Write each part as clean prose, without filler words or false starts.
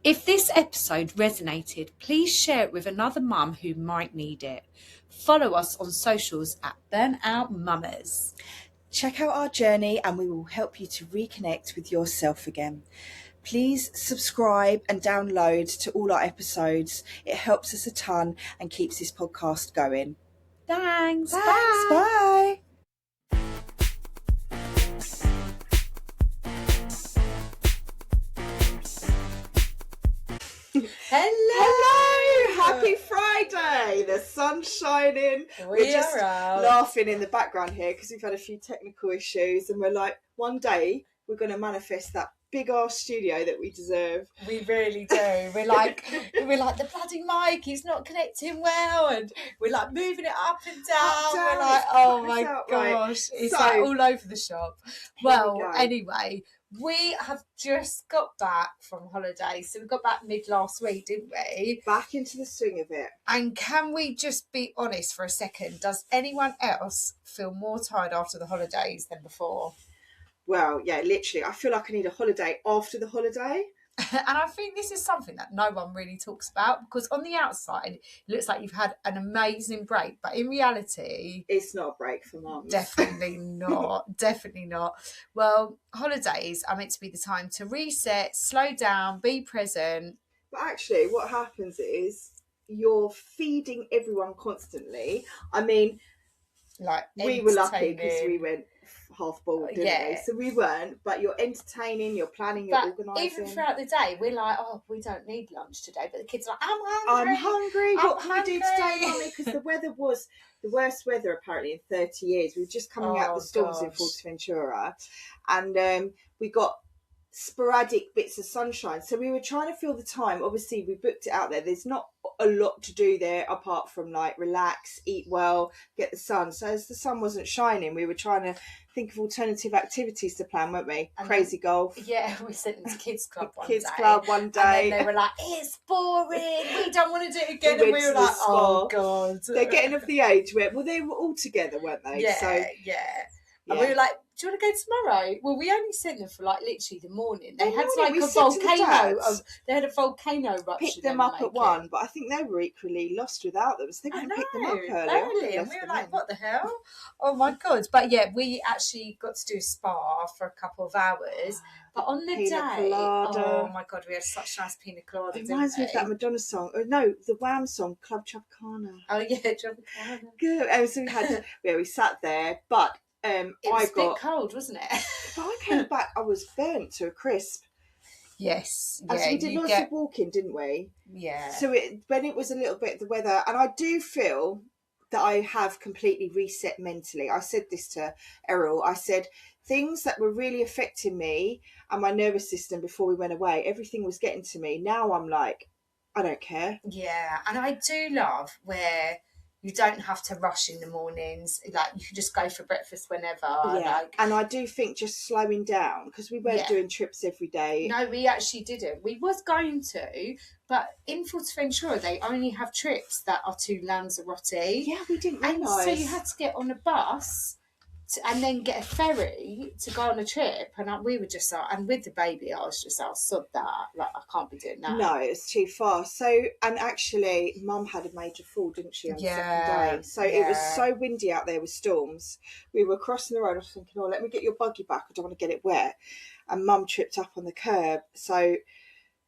If this episode resonated, please share it with another mum who might need it. Follow us on socials at Burnt Out Mummas. Check out our journey and we will help you to reconnect with yourself again. Please subscribe and download to all our episodes. It helps us a ton and keeps this podcast going. Thanks. Bye. Hello. Happy Friday. The sun's shining. We're just out. laughing in the background here because we've had a few technical issues and we're like, one day we're going to manifest that big ass studio that we deserve. We really do. We're like the bloody mic is not connecting well, and we're like moving it up and down. We're like, oh my gosh, it's like all over the shop. Well, anyway, we have just got back from holiday. So we got back mid last week, didn't we? Back into the swing of it. And can we just be honest for a second? Does anyone else feel more tired after the holidays than before? Well, yeah, literally. I feel like I need a holiday after the holiday. And I think this is something that no one really talks about, because on the outside, it looks like you've had an amazing break. But in reality, it's not a break for mums. Definitely not. Definitely not. Well, holidays are meant to be the time to reset, slow down, be present. But actually, what happens is you're feeding everyone constantly. I mean, like we were lucky because we went half boiled, didn't we? So we weren't, but you're entertaining, you're planning, you're organising. Even throughout the day, we're like, oh, we don't need lunch today. But the kids are like, I'm hungry. What can we do today, Mummy? Because the weather was the worst weather apparently in 30 years. We were just coming out of the storms in Fuerteventura, and we got sporadic bits of sunshine. So we were trying to fill the time. Obviously, we booked it out there. There's not a lot to do there apart from like relax, eat well, get the sun. So as the sun wasn't shining, we were trying to think of alternative activities to plan, weren't we? And crazy golf. Yeah, we sent them to kids club one day. And then they were like, it's boring, we don't want to do it again. And we were like, oh god. They're getting of the age where, well, they were all together, weren't they? Yeah. And we were like, do you want to go tomorrow? Well, we only sent them for like literally the morning. They had like a volcano. They had a volcano eruption. Picked them up at 1, but I think they were equally lost without them. So they wouldn't pick them up early. And we were like, what the hell? Oh my god. But yeah, we actually got to do a spa for a couple of hours. But on the day, oh my god, we had such nice pina colada. It reminds me of that Madonna song. Oh no, the Wham song, Club Tropicana. Oh yeah, Tropicana. Good. So we had we sat there, but it was a bit cold, wasn't it? But I came back, I was burnt to a crisp. Yes. Yeah, so we did lots of walking, didn't we? Yeah. So when it was a little bit the weather, and I do feel that I have completely reset mentally. I said this to Errol. I said things that were really affecting me and my nervous system before we went away, everything was getting to me. Now I'm like, I don't care. Yeah, and I do love where you don't have to rush in the mornings. Like, you can just go for breakfast whenever. Yeah, and I do think just slowing down, because we weren't doing trips every day. No, we actually didn't. We was going to, but in Fuerteventura, they only have trips that are to Lanzarote. Yeah, we didn't realise. And so you had to get on a bus and then get a ferry to go on a trip, and we were just like, and with the baby I was just like, sod that, like I can't be doing that. No, it's too far. So, and actually Mum had a major fall, didn't she, on the second day? So it was so windy out there with storms. We were crossing the road. I was thinking, oh, let me get your buggy back, I don't want to get it wet. And Mum tripped up on the curb, so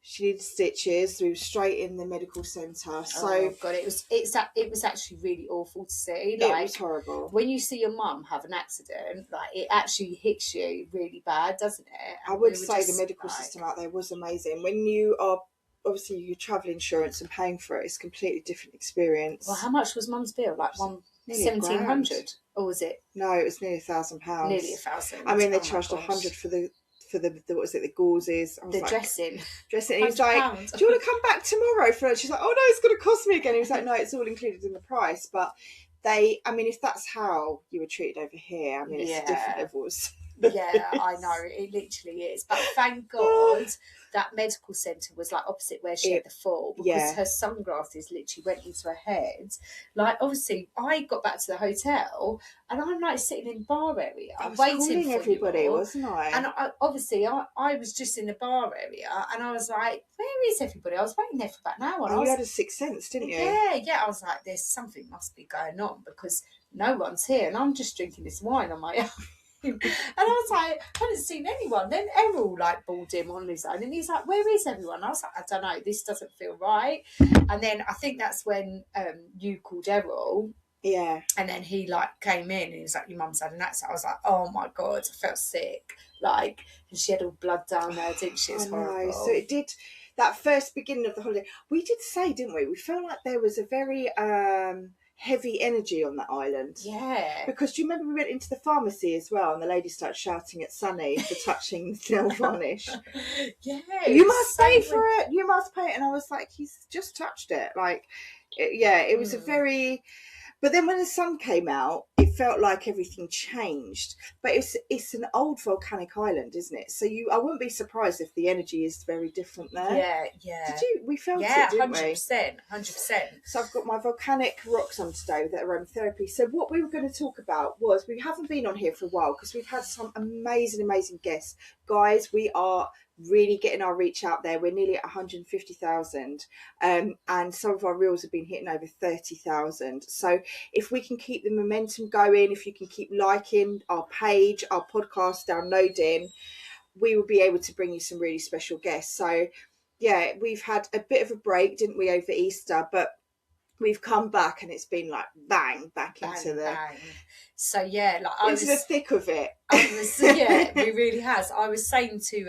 she needed stitches. We were straight in the medical centre. So God, it was actually really awful to see. Like, it was horrible. When you see your mum have an accident, like, it actually hits you really bad, doesn't it? And I would say the medical system out there was amazing. When you are obviously your travel insurance and paying for it, it's a completely different experience. Well, how much was Mum's bill? Like 1,700, or was it? No, it was nearly £1,000. Nearly £1,000. I mean, they charged 100 for the what was it, the gauzes. The like, dressing. And he was like, do you want to come back tomorrow for it? She's like, oh no, it's going to cost me again. He was like, no, it's all included in the price. But I mean, if that's how you were treated over here, I mean, it's different levels. Yeah, I know, it literally is. But thank God that medical centre was like opposite where she had the fall, because her sunglasses literally went into her head. Like, obviously, I got back to the hotel and I'm like sitting in the bar area waiting for everybody, wasn't I? And I was just in the bar area and I was like, where is everybody? I was waiting there for about an hour. And you had a sixth sense, didn't you? Yeah. I was like, there's something must be going on because no one's here and I'm just drinking this wine on my own. And I was like, I hadn't seen anyone. Then Errol like balled him on his own and he's like, where is everyone? I was like, I don't know, this doesn't feel right. And then I think that's when you called Errol. Yeah. And then he like came in and he was like, your mum's had an accident. I was like, oh my God, I felt sick. Like, and she had all blood down there, didn't she? It was horrible. So it did, that first beginning of the holiday, we did say, didn't we? We felt like there was a very heavy energy on that island. Yeah. Because do you remember we went into the pharmacy as well and the lady started shouting at Sunny for touching nail varnish? Yeah. You must pay for it. You must pay it. And I was like, he's just touched it. Like, it was a very... But then when the sun came out, it felt like everything changed. But it's an old volcanic island, isn't it? So I wouldn't be surprised if the energy is very different there. Yeah. Did you? We felt it, didn't we? 100%. So I've got my volcanic rocks on today with aromatherapy. So what we were going to talk about was, we haven't been on here for a while because we've had some amazing guests. Guys, we are really getting our reach out there. We're nearly at 150,000 and some of our reels have been hitting over 30,000. So if we can keep the momentum going, if you can keep liking our page, our podcast, downloading, we will be able to bring you some really special guests. So yeah, we've had a bit of a break, didn't we, over Easter, but we've come back and it's been like bang into the bang. So yeah, like into the thick of it. Yeah, it really has. I was saying to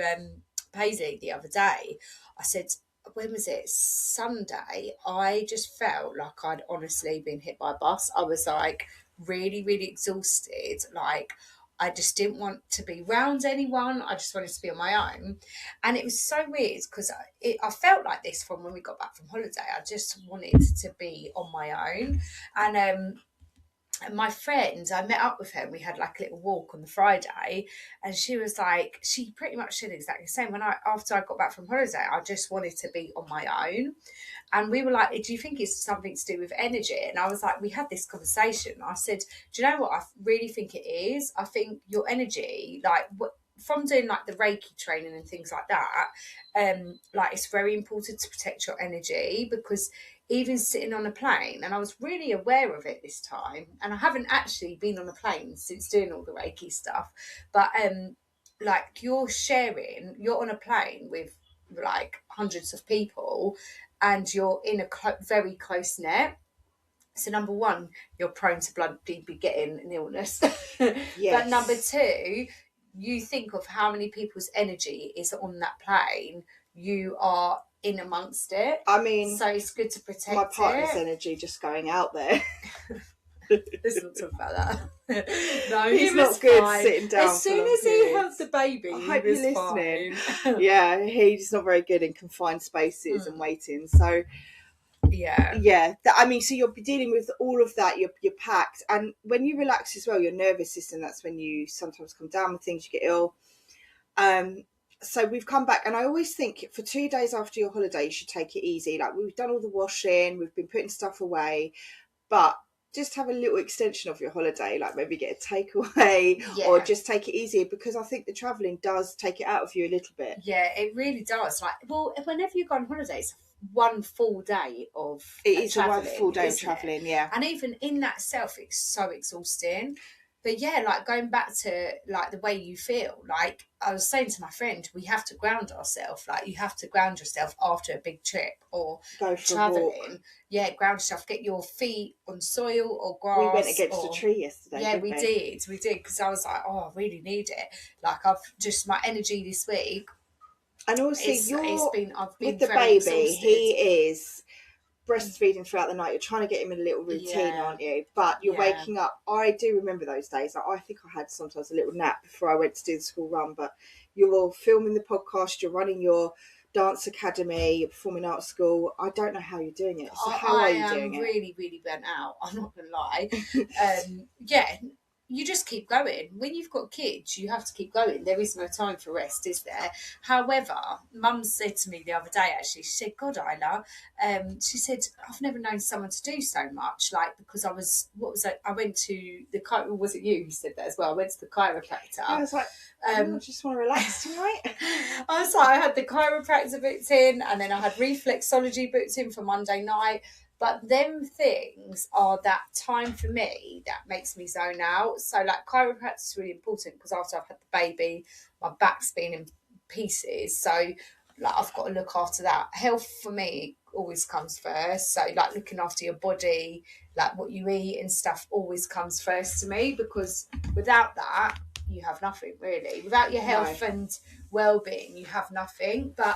Paisley the other day, I said, when was it? Sunday, I just felt like I'd honestly been hit by a bus. I was like really exhausted. Like, I just didn't want to be around anyone. I just wanted to be on my own. And it was so weird because I felt like this from when we got back from holiday. I just wanted to be on my own. And my friend, I met up with her and we had like a little walk on the Friday, and she was like, she pretty much said exactly the same. After I got back from holiday, I just wanted to be on my own. And we were like, do you think it's something to do with energy? And I was like, we had this conversation. I said, do you know what I really think it is? I think your energy, like from doing like the Reiki training and things like that, like it's very important to protect your energy, because even sitting on a plane, and I was really aware of it this time, and I haven't actually been on a plane since doing all the Reiki stuff, but like you're on a plane with like hundreds of people and you're in a very close net. So number one, you're prone to bloody be getting an illness. Yes. But number two, you think of how many people's energy is on that plane, you are in amongst it. I mean, so it's good to protect my partner's energy just going out there. Let's not talk about that. No, he's not good sitting down. As soon as he had the baby, I hope you're listening. Yeah, he's not very good in confined spaces and waiting. So yeah. I mean, so you'll be dealing with all of that. You're packed, and when you relax as well, your nervous system. That's when you sometimes come down with things. You get ill. So we've come back, and I always think for 2 days after your holiday, you should take it easy. Like, we've done all the washing, we've been putting stuff away, but just have a little extension of your holiday, like maybe get a takeaway or just take it easy, because I think the travelling does take it out of you a little bit. Yeah, it really does. Like, well, whenever you go on holiday, it's one full day of it is one full day of travelling, yeah. And even in that self, it's so exhausting. But yeah, like going back to like the way you feel, like I was saying to my friend, we have to ground ourselves. Like, you have to ground yourself after a big trip or go for traveling. Yeah, ground yourself. Get your feet on soil or grass. We went against a tree yesterday. Yeah, we did because I was like, oh, I really need it. Like, I've just my energy this week. And also, I've been with the very baby. Exhausted. He is breastfeeding throughout the night. You're trying to get him in a little routine, aren't you? But you're waking up. I do remember those days. Like, I think I had sometimes a little nap before I went to do the school run. But you're filming the podcast, you're running your dance academy, you're performing art school. I don't know how you're doing it. So how are you doing it? I am really burnt out. I'm not gonna lie. you just keep going. When you've got kids, you have to keep going. There is no time for rest, is there? However, Mum said to me the other day, actually, she said, God, Isla, she said, I've never known someone to do so much. Like, because I went to the was it you who said that as well? I went to the chiropractor. I was like, I just want to relax tonight. I was like, I had the chiropractor booked in, and then I had reflexology booked in for Monday night. But them things are that time for me that makes me zone out. So like chiropractic is really important because after I've had the baby, my back's been in pieces. So like I've got to look after that. Health for me always comes first. So like looking after your body, like what you eat and stuff always comes first to me, because without that, you have nothing really. Without your health and well-being, you have nothing. But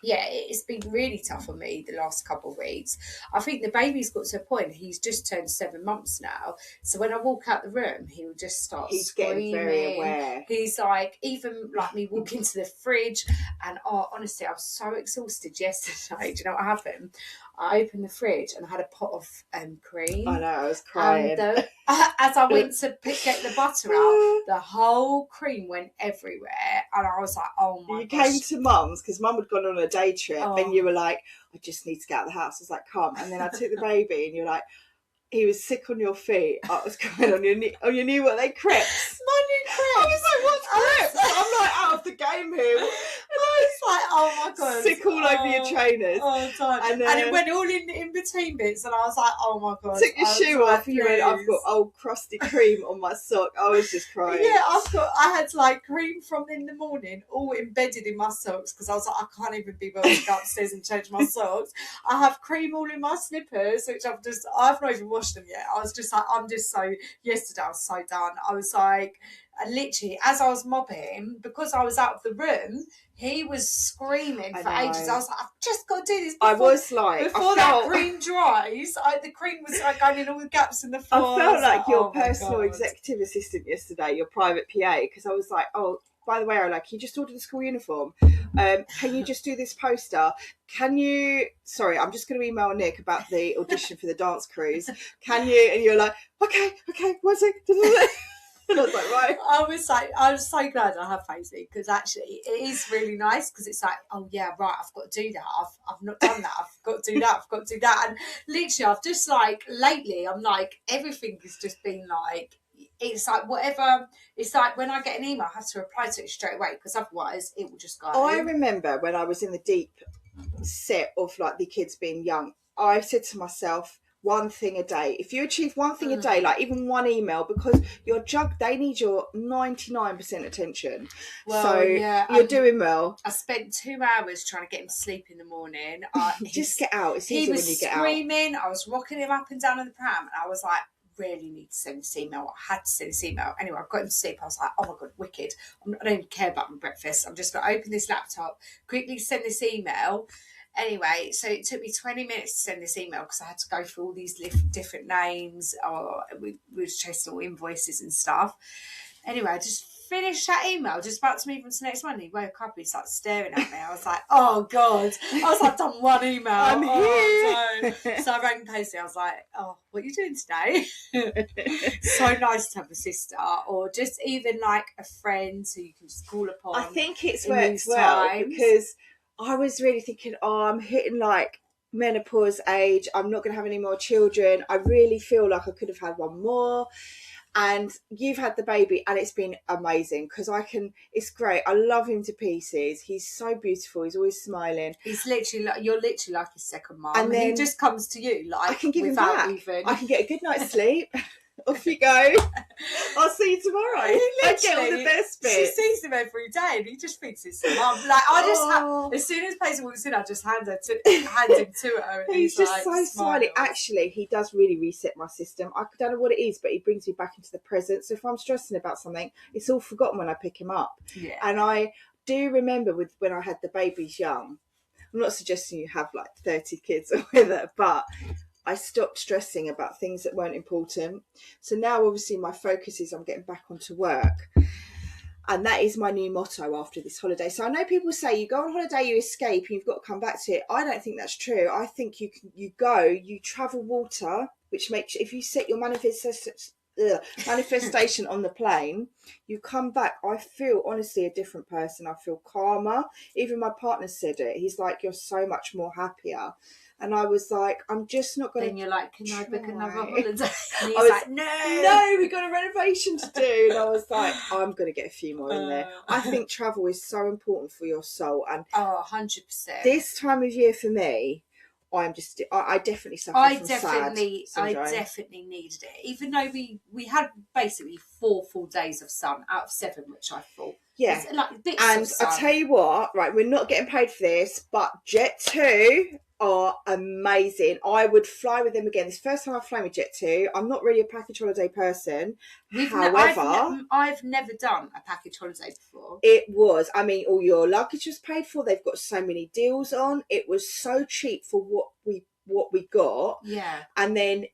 yeah, it's been really tough on me the last couple of weeks. I think the baby's got to a point, he's just turned 7 months now. So when I walk out the room, he'll just start screaming. Getting very aware. He's like, even like me walking to the fridge. And honestly, I was so exhausted yesterday. Do you know what happened? I opened the fridge and I had a pot of cream. I know, I was crying. And as I went to get the butter out, the whole cream went everywhere. And I was like, oh my gosh. You came to Mum's because Mum had gone on a day trip and you were like, I just need to get out of the house. I was like, come. And then I took the baby and you're like, he was sick on your feet. I was crying on your knee. Oh, you knew what they crepes? My new crepes. I was like, what's crepes? I'm like out of the game here. And I was like, oh my god, sick all over your trainers. Oh, and it went all in between bits, and I was like, oh my god. Took your shoe off. You went, I've got old crusty cream on my sock. I was just crying. Yeah, I had like cream from in the morning, all embedded in my socks, because I was like, I can't even be bothered to go upstairs and change my socks. I have cream all in my slippers, which I've not even washed them yet. I was just like, yesterday I was so done. I was like, and literally, as I was mopping, because I was out of the room, he was screaming for ages. I was like, I've just got to do this. Before that cream dries, the cream was like going in all the gaps in the floor. I felt like your personal executive assistant yesterday, your private PA, because I was like, oh, by the way, I like, you just ordered a school uniform. Can you just do this poster? Can you, sorry, I'm just going to email Nick about the audition for the dance cruise. Can you? And you're like, okay, 1 second. And I was like, right. I was so glad I have Paisley, because actually it is really nice, because it's like, oh yeah, right, I've got to do that. I've not done that. I've got to do that. I've got to do that. And literally, I've just like, lately, I'm like, everything has just been like, it's like whatever. It's like when I get an email, I have to reply to it straight away, because otherwise it will just go. I remember when I was in the deep set of like the kids being young, I said to myself, one thing a day. If you achieve one thing a day, like even one email, because they need your 99% attention. Well, so yeah, you're doing well. I spent 2 hours trying to get him to sleep in the morning. Just get out. It's easy when you get out. He was screaming. I was rocking him up and down on the pram, and I was like, really need to send this email. I had to send this email. Anyway, I got him to sleep. I was like, oh my god, wicked. I don't even care about my breakfast. I'm just going to open this laptop, quickly send this email. Anyway, so it took me 20 minutes to send this email, because I had to go through all these different names. We were chasing all invoices and stuff. Anyway, I just finished that email, just about to move on to the next one. He woke up, he started staring at me. I was like, oh god. I was like, I've done one email. I'm here. So I rang Paisley. I was like, oh, what are you doing today? So nice to have a sister, or just even like a friend who you can just call upon. I think it's worked well, because I was really thinking, I'm hitting like menopause age. I'm not going to have any more children. I really feel like I could have had one more. And you've had the baby, and it's been amazing, because it's great. I love him to pieces. He's so beautiful. He's always smiling. He's literally you're literally like his second mum. And then he just comes to you, like, I can give him back. I can get a good night's sleep. Off you go. I'll see you tomorrow. I get all the best bits. She sees him every day, and he just thinks it's his mum. Like, I just as soon as Paisley walks in, I just hand him to her. And he's just like, so smiley. Actually, he does really reset my system. I don't know what it is, but he brings me back into the present. So if I'm stressing about something, it's all forgotten when I pick him up. Yeah. And I do remember when I had the babies young. I'm not suggesting you have like 30 kids or whatever, but I stopped stressing about things that weren't important. So now obviously my focus is I'm getting back onto work. And that is my new motto after this holiday. So I know people say you go on holiday, you escape, and you've got to come back to it. I don't think that's true. I think you travel water, which makes, if you set your manifestation on the plane, you come back, I feel honestly a different person. I feel calmer. Even my partner said it. He's like, you're so much more happier. And I was like, I'm just not going to. Then you're like, can I book another holiday? And he's like, no, we got a renovation to do. And I was like, I'm going to get a few more in there. I think travel is so important for your soul. And 100%. This time of year for me, I definitely suffer from sad syndrome. I definitely needed it. Even though we had basically 4 full days of sun out of 7, which I thought. Yeah. Like bits and of sun. I tell you what, right, we're not getting paid for this, but Jet2 are amazing. I would fly with them again. This first time I've flown with Jet2. I'm not really a package holiday person. However, I've never done a package holiday before. It was. I mean, all your luggage was paid for. They've got so many deals on. It was so cheap for what we got. Yeah. And then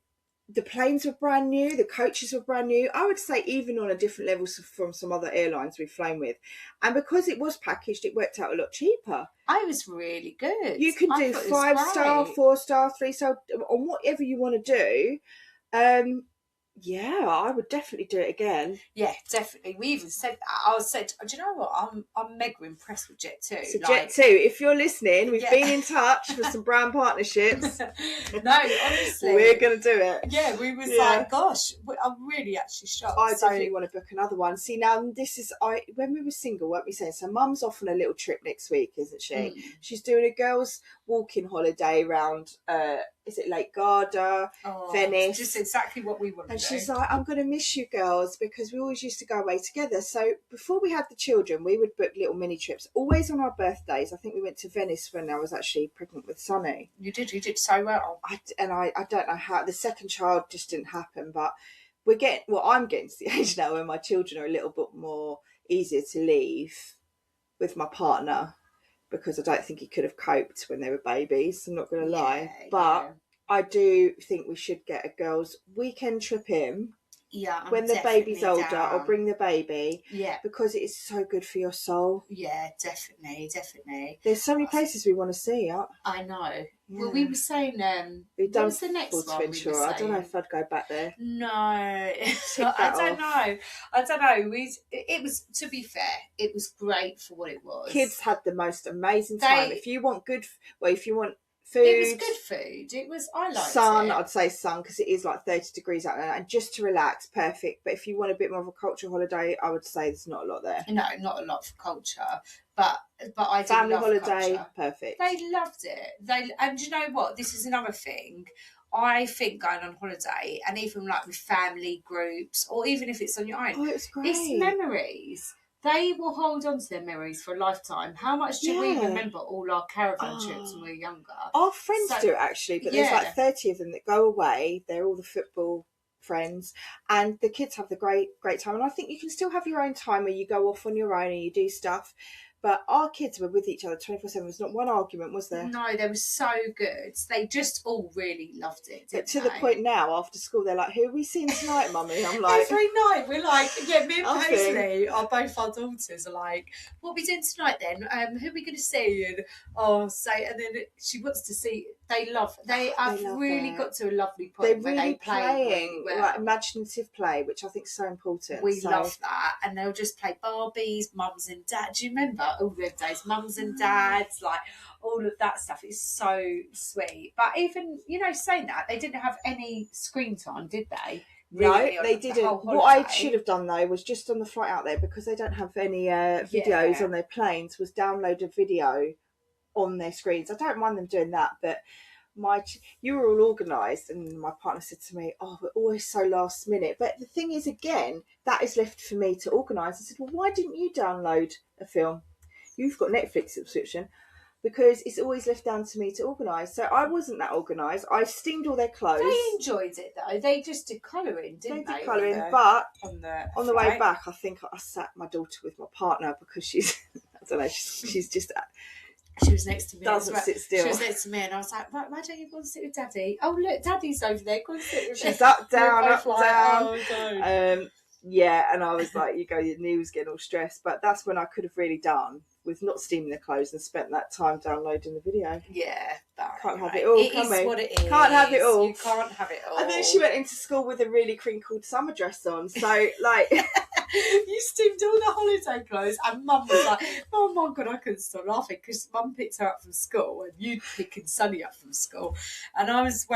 the planes were brand new. The coaches were brand new. I would say even on a different level from some other airlines we've flown with. And because it was packaged, it worked out a lot cheaper. I was really good. You can do 5-star, 4-star, 3-star, on whatever you want to do. Yeah, I would definitely do it again. Yeah, definitely. We even said that. I said, do you know what? I'm mega impressed with Jet2. So Jet2, if you're listening, we've been in touch for some brand partnerships. No, honestly, we're going to do it. Yeah, we was like, gosh, I'm really actually shocked. I definitely want to book another one. See, now this is when we were single, weren't we saying? So Mum's off on a little trip next week, isn't she? Mm. She's doing a girls' walking holiday around. Is it Lake Garda, Venice? Just exactly what we want to do. And she's like, I'm going to miss you girls because we always used to go away together. So before we had the children, we would book little mini trips, always on our birthdays. I think we went to Venice when I was actually pregnant with Sonny. You did so well. I don't know how. The second child just didn't happen, but I'm getting to the age now where my children are a little bit more easier to leave with my partner, because I don't think he could have coped when they were babies. I'm not going to lie. But I do think we should get a girls' weekend trip in. Yeah, when the baby's older, I'll bring the baby. Yeah. Because it is so good for your soul. Yeah, definitely. There's so many places we want to see. I know. Yeah. Well, we were saying, we've done the next one? I don't know if I'd go back there. No, I don't know. It was, to be fair, it was great for what it was. Kids had the most amazing time. If you want food. It was good food. I liked sun, it. I'd say sun, because it is like 30 degrees out there, and just to relax, perfect. But if you want a bit more of a cultural holiday, I would say there's not a lot there. No, not a lot for culture, but I did family love holiday, culture. perfect. They loved it. And you know what? This is another thing. I think going on holiday, and even like with family groups, or even if it's on your own, it's great. It's memories. They will hold on to their memories for a lifetime. How much do we remember all our caravan trips when we were younger? Our friends do, actually, but there's like 30 of them that go away. They're all the football friends, and the kids have the great time. And I think you can still have your own time where you go off on your own and you do stuff. But our kids were with each other 24/7. There was not one argument, was there? No, they were so good. They just all really loved it. But to the point now, after school, they're like, "Who are we seeing tonight, Mummy?" I'm like, every night we're like, me and Paisley, both our daughters are like, "What are we doing tonight then? Who are we going to see?" And and then she wants to see. They have really got to a lovely point where they play really well. Like imaginative play, which I think is so important. We love that, and they'll just play Barbies, mums and dad. Do you remember all those days, mums and dads, like all of that stuff is so sweet. But even saying that, they didn't have any screen time, did they? Really, no, they didn't. What I should have done though was just on the flight out there, because they don't have any videos on their planes, was download a video on their screens. I don't mind them doing that, but you were all organised, and my partner said to me, we're always so last minute. But the thing is, again, that is left for me to organise. I said, well, why didn't you download a film? You've got Netflix subscription. Because it's always left down to me to organise. So I wasn't that organised. I steamed all their clothes. They enjoyed it though. They just did colouring, didn't they? They did colouring, but on the way back, I think I sat my daughter with my partner, because she's, I don't know, she's just... She was next to me. Doesn't sit still. She was next to me, and I was like, "Right, why don't you go and sit with Daddy? Oh, look, Daddy's over there. Go and sit with me." She's up, down, up, like, down. Oh, don't. And I was like, your knee was getting all stressed. But that's when I could have really done with not steaming the clothes and spent that time downloading the video. Yeah, but can't have it all, can we? It is what it is. Can't have it all. You can't have it all. And then she went into school with a really crinkled summer dress on. So, like... You steamed all the holiday clothes, and Mum was like, "Oh my God, I couldn't stop laughing," because Mum picked her up from school, and you picking Sunny up from school, and I was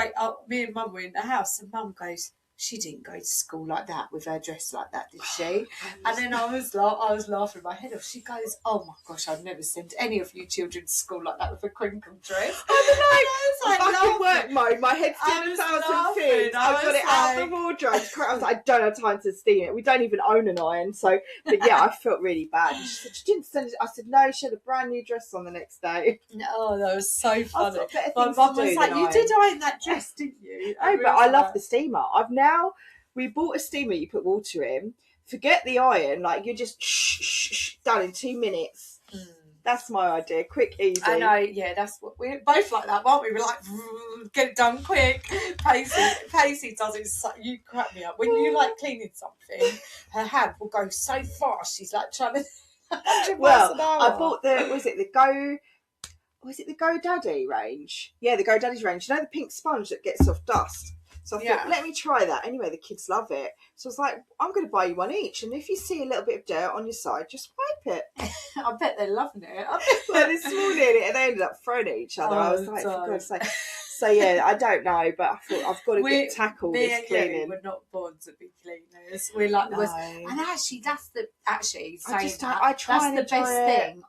me and Mum were in the house, and Mum goes, "She didn't go to school like that with her dress like that, did she?" And then I was laughing my head off. She goes, "Oh my gosh, I've never sent any of you children to school like that with a crinkled dress." I was like, back in work mode, my head's doing 1,000 things. I've got it out of the wardrobe. I was like, I don't have time to steam it. We don't even own an iron. So, but yeah, I felt really bad. And she said, "She didn't send it." I said, "No, she had a brand new dress on the next day." Oh, that was so funny. My mum was like, "You did iron that dress, didn't you?" No, but I love the steamer. We bought a steamer you put water in. Forget the iron. Like, you're just done in 2 minutes. That's my idea. Quick, easy. I know, yeah, that's what we're both like that, aren't we? We're like, get it done quick. Paisley does it, you crack me up. When you like cleaning something, her hand will go so fast, she's like trying to 100 miles an hour. I bought the Go Daddy range? Yeah, the Go Daddy's range. You know the pink sponge that gets off dust? So I thought, let me try that. Anyway, the kids love it. So I was like, I'm going to buy you one each. And if you see a little bit of dirt on your side, just wipe it. I bet they're loving it. Well, this morning, they ended up throwing at each other. I was like, for God's sake. So yeah, I don't know, but I thought I've got to get tackled this cleaning. We're not born to be cleaners. We're like the worst. And actually, that's the best thing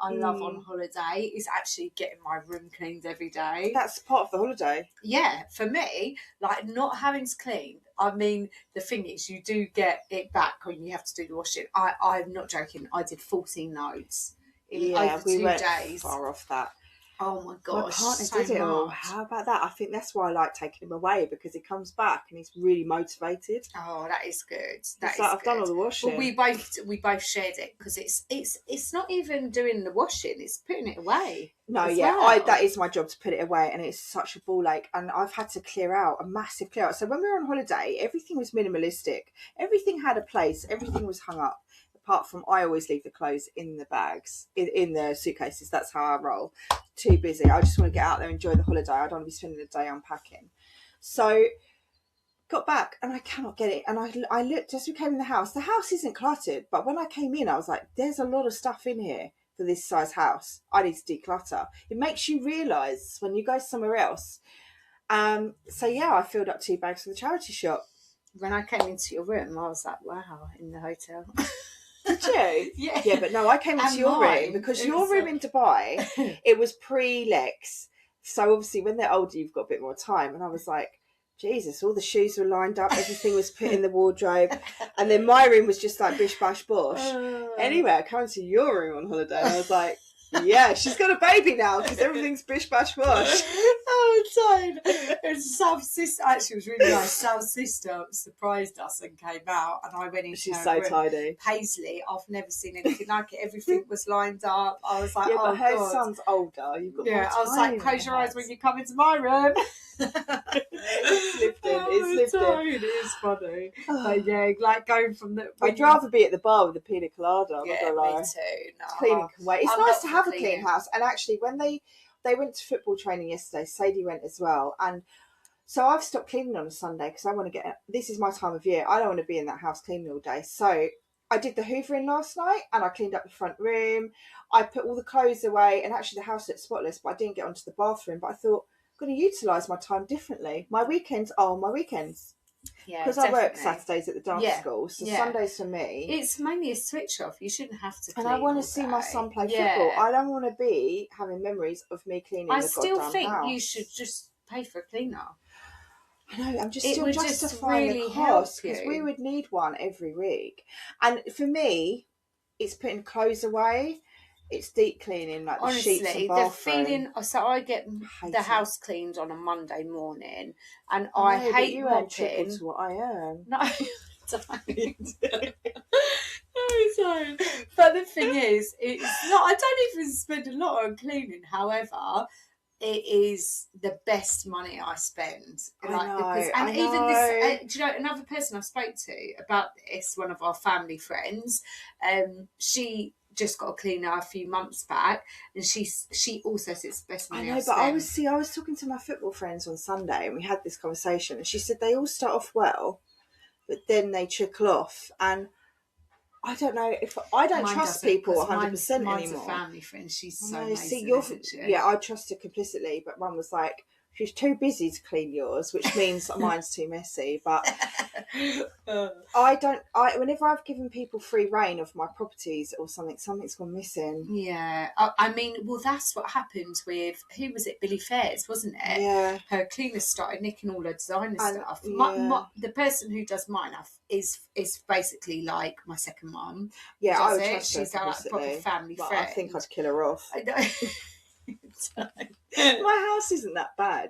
I love on holiday is actually getting my room cleaned every day. That's part of the holiday. Yeah, for me, like not having to clean. I mean, the thing is, you do get it back when you have to do the washing. I'm not joking. I did 14 loads in over 2 days. Far off that. Oh my gosh, my partner did it all. How about that? I think that's why I like taking him away, because he comes back and he's really motivated. Oh, that is good. I've done all the washing. Well, we both shared it, because it's not even doing the washing; it's putting it away. No, that is my job, to put it away, and it's such a ball ache. And I've had to clear out a massive clear out. So when we were on holiday, everything was minimalistic. Everything had a place. Everything was hung up. Apart from, I always leave the clothes in the bags, in the suitcases. That's how I roll. Too busy. I just want to get out there and enjoy the holiday. I don't want to be spending the day unpacking. So got back and I cannot get it. And I looked as we came in the house. The house isn't cluttered, but when I came in, I was like, there's a lot of stuff in here for this size house. I need to declutter. It makes you realise when you go somewhere else. So yeah, I filled up 2 bags from the charity shop. When I came into your room, I was like, wow, in the hotel. Did you? Yeah. Yeah, but no, I came into your room because your room in Dubai, it was pre-Lex. So obviously when they're older, you've got a bit more time. And I was like, Jesus, all the shoes were lined up. Everything was put in the wardrobe. And then my room was just like bish, bash, bosh. Anyway, I came to your room on holiday and I was like, yeah, she's got a baby now because everything's bish, bash, bosh. Oh, it's Sal's sister. Actually, it was really nice. Sal's sister surprised us and came out, and I went into She's her so room. tidy. Paisley, I've never seen anything like it. Everything was lined up. I was like, but her God. son's older. You've got more time. I was like, close your eyes when you come into my room. It's lifting. It is funny. But yeah, like going from the. I'd rather be at the bar with a pina colada. Yeah, me too. No, cleaning can wait. It's nice to have a clean house. And actually, when they went to football training yesterday, Sadie went as well, and so I've stopped cleaning on a Sunday because I want to get. This is my time of year. I don't want to be in that house cleaning all day. So I did the hoovering last night, and I cleaned up the front room. I put all the clothes away, and actually the house looked spotless. But I didn't get onto the bathroom. But I thought I'm going to utilise my time differently. My weekends are my weekends. Yeah, because I work Saturdays at the dance school, so Sundays for me. It's mainly a switch off. You shouldn't have to clean. And I want to see my son play football. I don't want to be having memories of me cleaning the goddamn house. I still think you should just pay for a cleaner. I know, I'm just still justifying the cost because we would need one every week. And for me, it's putting clothes away. It's deep cleaning, like honestly, the sheets and bathroom. The feeling. So I get the house cleaned on a Monday morning, and I hate you mopping. Earn triple to what I earn. No, don't. No, don't. But the thing is, it's not. I don't even spend a lot on cleaning. However, it is the best money I spend. Even this, do you know, another person I spoke to about this, one of our family friends, she just got a cleaner a few months back, and she also sits best in the house. I was talking to my football friends on Sunday, and we had this conversation, and she said they all start off well, but then they trickle off, and I don't know if I don't trust people 100% anymore. Mine's a family friend. She's so amazing. See, yeah, I trust her complicitly, but one was like, she's too busy to clean yours, which means mine's too messy. But whenever I've given people free reign of my properties or something's gone missing. Yeah, I mean, well, that's what happened with, who was it? Billy Fairs, wasn't it? Yeah. Her cleaner started nicking all her designer stuff. Yeah. The person who does mine is basically like my second mum. Yeah, I would trust her. She's like a proper family friend. I think I'd kill her off. I know. My house isn't that bad.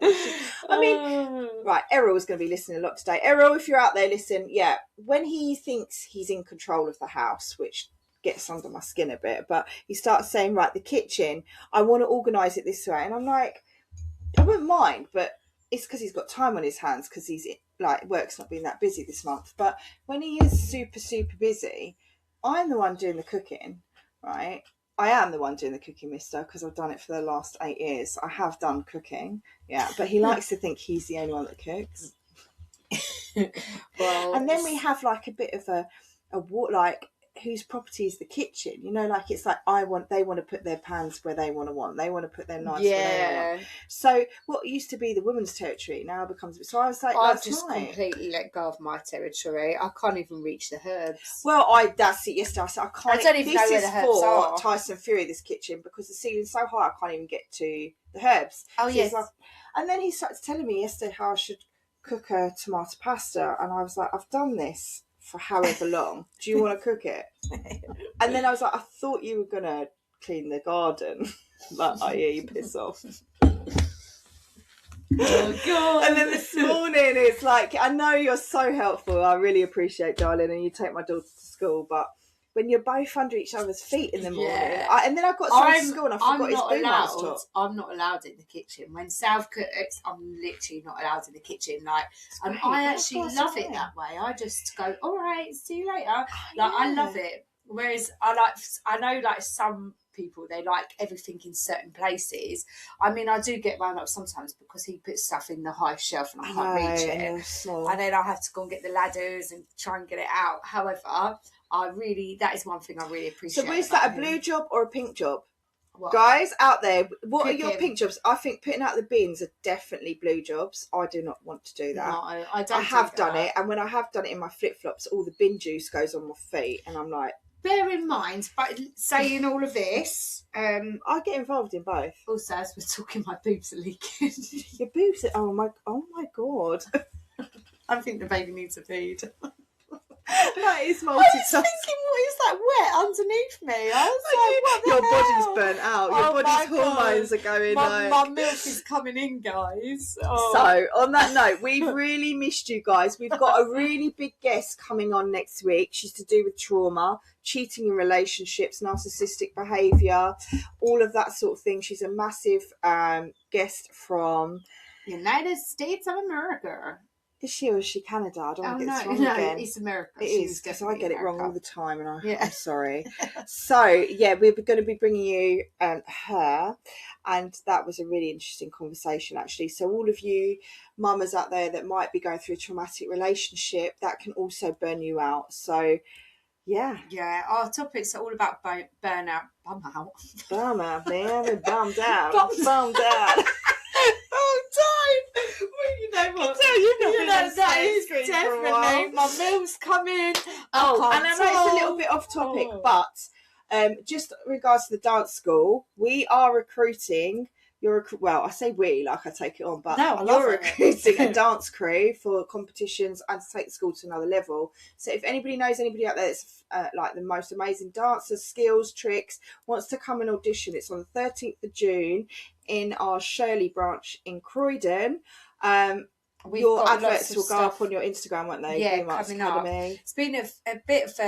I mean, right, Errol's going to be listening a lot today. Errol, if you're out there, listen, yeah, when he thinks he's in control of the house, which gets under my skin a bit, but he starts saying, right, the kitchen, I want to organise it this way. And I'm like, I wouldn't mind, but it's because he's got time on his hands because he's like, work's not been that busy this month. But when he is super, super busy, I'm the one doing the cooking, right? I am the one doing the cooking, mister, because I've done it for the last 8 years. I have done cooking, yeah, but he likes to think he's the only one that cooks. Well, and then we have like a bit of a like, whose property is the kitchen? You know, like it's like they want to put their pans where they want to put their knives where they want. So what used to be the woman's territory now becomes. So I was like, I've just completely let go of my territory. I can't even reach the herbs. Well, that's it. Yesterday I said I can't. I don't even know where the herbs are. Tyson Fury, this kitchen, because the ceiling's so high I can't even get to the herbs. Oh yes. Like, and then he started telling me yesterday how I should cook a tomato pasta, and I was like, I've done this for however long. Do you want to cook it? And then I was like, I thought you were gonna clean the garden. Like, oh yeah, you piss off. Oh God. And then this morning it's like, I know you're so helpful, I really appreciate, darling, and you take my daughter to school, but when you're both under each other's feet in the morning, and then I got to school and I forgot his boom top. I'm not allowed in the kitchen. When Sav cooks, I'm literally not allowed in the kitchen. Like, and I actually love it that way. I just go, all right, see you later. I love it. Whereas I know like some people, they like everything in certain places. I mean, I do get wound up sometimes because he puts stuff in the high shelf and I can't reach it, and then I have to go and get the ladders and try and get it out. However, that is one thing I really appreciate. So is that a blue job or a pink job? What? Guys out there, what are your pink jobs? I think putting out the bins are definitely blue jobs. I do not want to do that. No, I don't. I have done it, and when I have done it in my flip-flops, all the bin juice goes on my feet, and I'm like, bear in mind, but saying all of this, I get involved in both. Also, as we're talking, my boobs are leaking. Your boobs are, oh my God. I think the baby needs a feed. That is multitasking. I was thinking, what is that wet underneath me? I was like, what the hell? Body's burnt out. Your body's hormones are going my milk is coming in, guys. Oh. So, on that note, we've really missed you guys. We've got a really big guest coming on next week. She's to do with trauma, cheating in relationships, narcissistic behaviour, all of that sort of thing. She's a massive guest from United States of America. Is she or is she Canada? I don't want to get this wrong again. It's America. It is, because I get it wrong all the time, and I'm sorry. So, yeah, we're going to be bringing you her, and that was a really interesting conversation, actually. So all of you mamas out there that might be going through a traumatic relationship, that can also burn you out. So, yeah. Yeah, our topics are all about burnout. Burnout, man. We're bummed out. Bummed out. Oh, time! Well, you know what? That is definitely my milk's coming. Oh, and I know it's a little bit off topic, but just regards to the dance school, we are recruiting. I say we, like I take it on, but you're recruiting a dance crew for competitions and to take the school to another level. So if anybody knows anybody out there that's like the most amazing dancers, skills, tricks, wants to come and audition, it's on the 13th of June in our Shirley branch in Croydon. Your adverts will go up on your Instagram, won't they? Yeah, coming up. It's been a bit of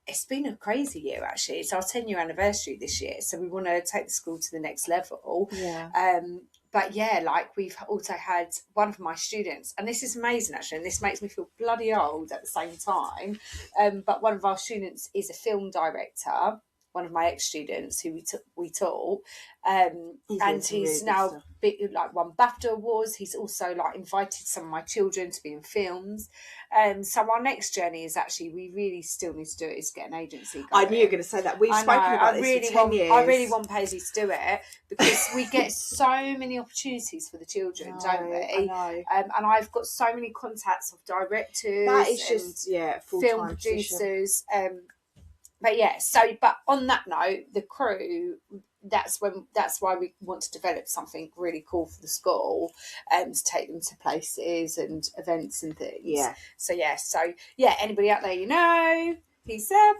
it's been a crazy year, actually. It's our 10-year anniversary this year, so we want to take the school to the next level. Yeah. But yeah, like we've also had one of my students, and this is amazing actually, and this makes me feel bloody old at the same time. But one of our students is a film director, one of my ex-students who we taught, and he's now won BAFTA awards. He's also like invited some of my children to be in films. So our next journey is actually, we really still need to do it, is get an agency going. I knew you were going to say that. We've spoken about this for 10 years. I really want Paisley to do it, because we get so many opportunities for the children, don't we? I know. And I've got so many contacts of directors, that is just film producers. But on that note, the crew, that's why we want to develop something really cool for the school, to take them to places and events and things. So anybody out there, peace up.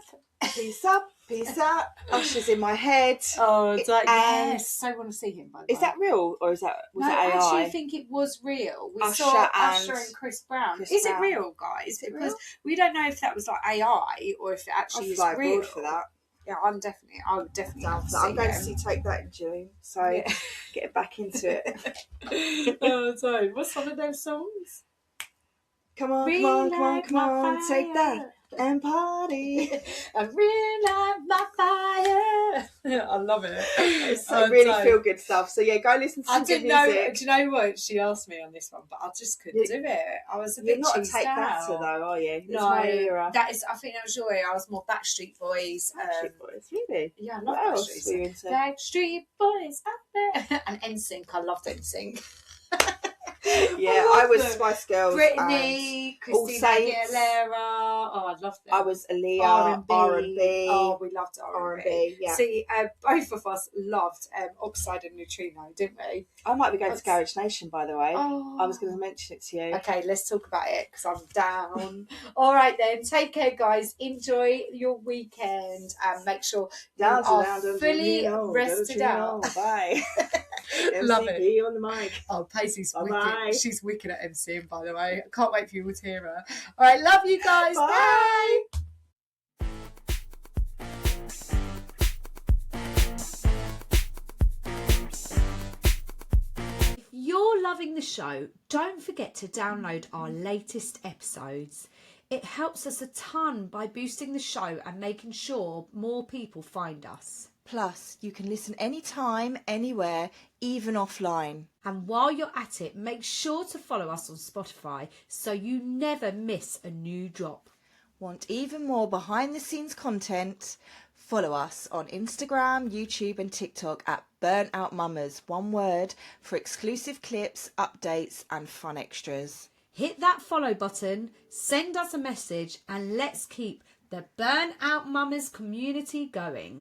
Peace up, peace up. Usher's in my head. Oh, it's like, yes. I want to see him, by the way. Is that real, or was that AI? I actually think it was real. We saw Usher and Chris Brown. Is it real, guys? Because we don't know if that was like AI or if it actually is real. For that. Yeah, I would definitely down for that. I'm going to take that in June, so get back into it. So what's one of those songs? Come on, take that. And party. I relight my fire. I love it. It's really feel good stuff. So go listen to some good music. Do you know what? She asked me on this one, but I just couldn't do it. I was a bit not a cheesed take out. batter though, are you? No, I think that was your era. I was more Backstreet Boys. Backstreet Boys, really? Yeah, I love what else were you into? Backstreet Boys up there. And NSYNC. I loved NSYNC. I was Spice Girls, Brittany, Christina Aguilera. Oh, I loved them. I was Aaliyah, R&B. Oh, we loved R&B. Yeah. See, both of us loved Oxide and Neutrino, didn't we? I might be going to Garage Nation, by the way. Oh. I was going to mention it to you. Okay, let's talk about it, because I'm down. All right then, take care, guys. Enjoy your weekend, and make sure you are fully rested out. Bye. Love it. on the mic. Oh, Paisley's wicked. She's wicked at MCing, by the way. I can't wait for you all to hear her. All right, love you guys. Bye. If you're loving the show, don't forget to download our latest episodes. It helps us a ton by boosting the show and making sure more people find us. Plus, you can listen anytime, anywhere, even offline. And while you're at it, make sure to follow us on Spotify so you never miss a new drop. Want even more behind-the-scenes content? Follow us on Instagram, YouTube and TikTok at Burnt Out Mummas, one word, for exclusive clips, updates and fun extras. Hit that follow button, send us a message, and let's keep the Burnt Out Mummas community going.